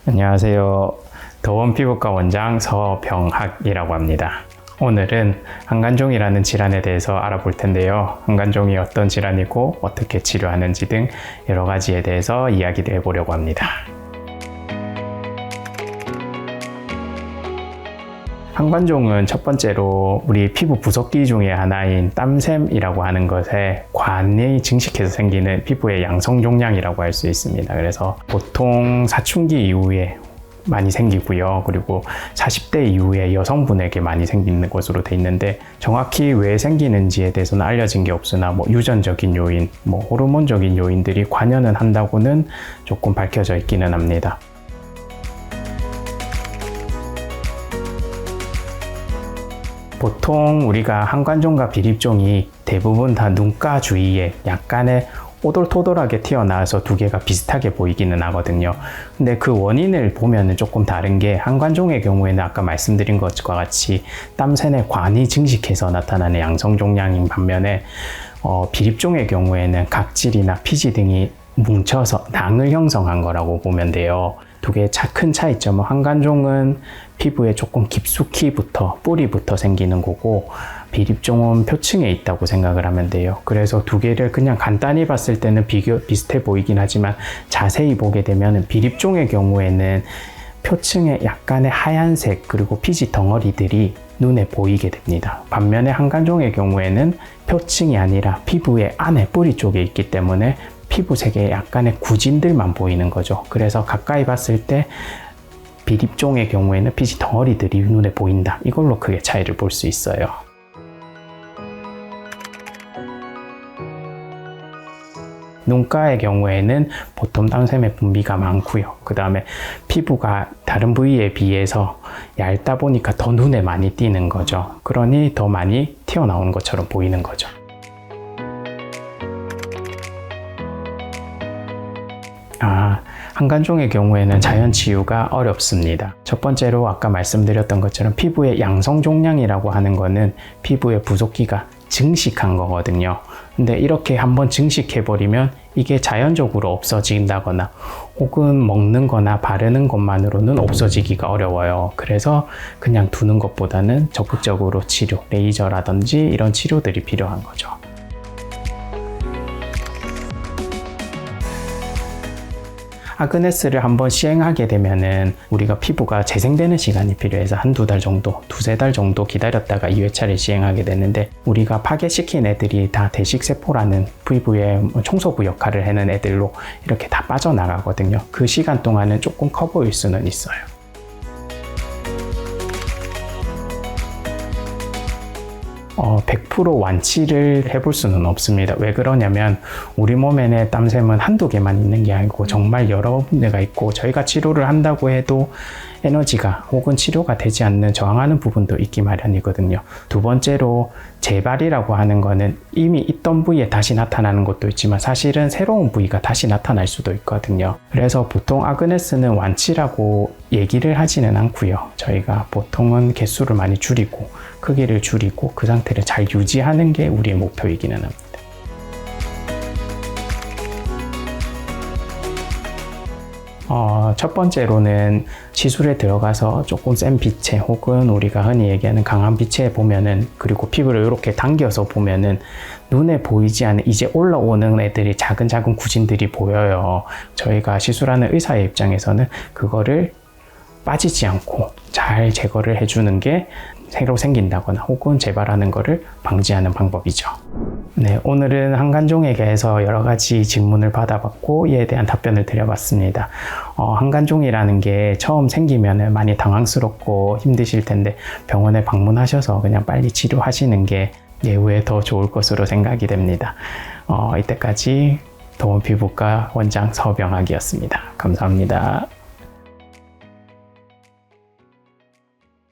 안녕하세요. 더원피부과 원장 서병학이라고 합니다. 오늘은 한간종이라는 질환에 대해서 알아볼 텐데요. 한간종이 어떤 질환이고 어떻게 치료하는지 등 여러 가지에 대해서 이야기를 해보려고 합니다. 한간종은 첫 번째로 우리 피부 부속기 중에 하나인 땀샘이라고 하는 것에 관이 증식해서 생기는 피부의 양성종양이라고 할 수 있습니다. 그래서 보통 사춘기 이후에 많이 생기고요. 그리고 40대 이후에 여성분에게 많이 생기는 것으로 돼 있는데 정확히 왜 생기는지에 대해서는 알려진 게 없으나 유전적인 요인, 호르몬적인 요인들이 관여는 한다고는 조금 밝혀져 있기는 합니다. 보통 우리가 한간종과 비립종이 대부분 다 눈가 주위에 약간의 오돌토돌하게 튀어나와서 두 개가 비슷하게 보이기는 하거든요. 근데 그 원인을 보면 조금 다른 게 한간종의 경우에는 아까 말씀드린 것과 같이 땀샘의 관이 증식해서 나타나는 양성종양인 반면에 비립종의 경우에는 각질이나 피지 등이 뭉쳐서 낭을 형성한 거라고 보면 돼요. 두 개의 큰 차이점은 한간종은 피부에 조금 깊숙이부터 뿌리부터 생기는 거고 비립종은 표층에 있다고 생각을 하면 돼요. 그래서 두 개를 그냥 간단히 봤을 때는 비슷해 보이긴 하지만 자세히 보게 되면 비립종의 경우에는 표층에 약간의 하얀색 그리고 피지 덩어리들이 눈에 보이게 됩니다. 반면에 한간종의 경우에는 표층이 아니라 피부의 안에 뿌리 쪽에 있기 때문에 피부색에 약간의 구진들만 보이는 거죠. 그래서 가까이 봤을 때 비립종의 경우에는 피지 덩어리들이 눈에 보인다. 이걸로 크게 차이를 볼 수 있어요. 눈가의 경우에는 보통 땀샘의 분비가 많고요. 그 다음에 피부가 다른 부위에 비해서 얇다 보니까 더 눈에 많이 띄는 거죠. 그러니 더 많이 튀어나오는 것처럼 보이는 거죠. 한간종의 경우에는 자연 치유가 어렵습니다. 첫 번째로 아까 말씀드렸던 것처럼 피부의 양성종양이라고 하는 거는 피부의 부속기가 증식한 거거든요. 근데 이렇게 한번 증식해버리면 이게 자연적으로 없어진다거나 혹은 먹는 거나 바르는 것만으로는 없어지기가 어려워요. 그래서 그냥 두는 것보다는 적극적으로 치료, 레이저라든지 이런 치료들이 필요한 거죠. 아그네스를 한번 시행하게 되면은 우리가 피부가 재생되는 시간이 필요해서 한두 달 정도, 두세 달 정도 기다렸다가 2회차를 시행하게 되는데 우리가 파괴시킨 애들이 다 대식세포라는 피부의 청소부 역할을 하는 애들로 이렇게 다 빠져나가거든요. 그 시간 동안은 조금 커 보일 수는 있어요. (100% 완치를 해볼 수는 없습니다. 왜 그러냐면 우리 몸에는 땀샘은 한두 개만 있는 게 아니고 정말 여러 군데가 있고 저희가 치료를 한다고 해도 에너지가 혹은 치료가 되지 않는 저항하는 부분도 있기 마련이거든요. 두 번째로 재발이라고 하는 거는 이미 있던 부위에 다시 나타나는 것도 있지만 사실은 새로운 부위가 다시 나타날 수도 있거든요. 그래서 보통 아그네스는 완치라고 얘기를 하지는 않고요. 저희가 보통은 개수를 많이 줄이고 크기를 줄이고 그 상태를 잘 유지하는 게 우리의 목표이기는 합니다. 첫 번째로는 시술에 들어가서 조금 센 빛에 혹은 우리가 흔히 얘기하는 강한 빛에 보면은 그리고 피부를 이렇게 당겨서 보면은 눈에 보이지 않는 이제 올라오는 애들이 작은 구진들이 보여요. 저희가 시술하는 의사의 입장에서는 그거를 빠지지 않고 잘 제거를 해주는 게 새로 생긴다거나 혹은 재발하는 것을 방지하는 방법이죠. 네, 오늘은 한간종에 대해서 여러 가지 질문을 받아봤고 이에 대한 답변을 드려봤습니다. 한간종이라는 게 처음 생기면 많이 당황스럽고 힘드실 텐데 병원에 방문하셔서 그냥 빨리 치료하시는 게 예후에 더 좋을 것으로 생각이 됩니다. 이때까지 더원피부과 원장 서병학이었습니다. 감사합니다.